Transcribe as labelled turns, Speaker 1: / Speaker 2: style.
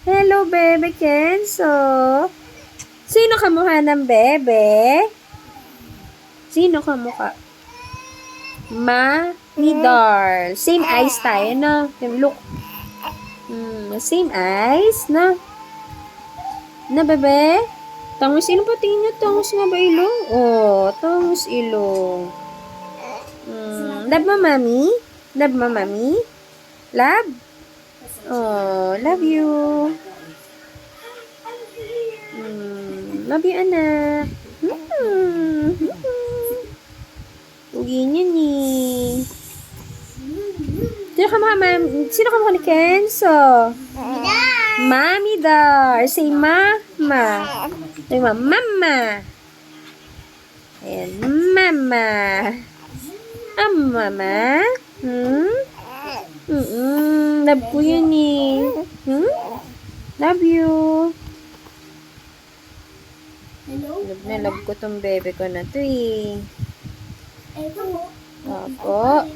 Speaker 1: Hello, bebe Kenzo. Sino kamukha ng bebe? Sino kamukha? Midar. Same eyes tayo, no? Look. Same eyes, no? Na, bebe? Tangos ilong pa, tingin niyo. Tangos nga ba ilong? Oh, tangos ilong. Love mo, mami? Love mo, mami? Love? Oh, love you. Love you, anak. Ugi niya ni. Sino kamukha ni Kenzo? Mami Dar. Say mama. Say mama. Ayan, mama. Mama. Love ko yun eh. Love you. Love na love ko tong bebe ko na to eh. Opo.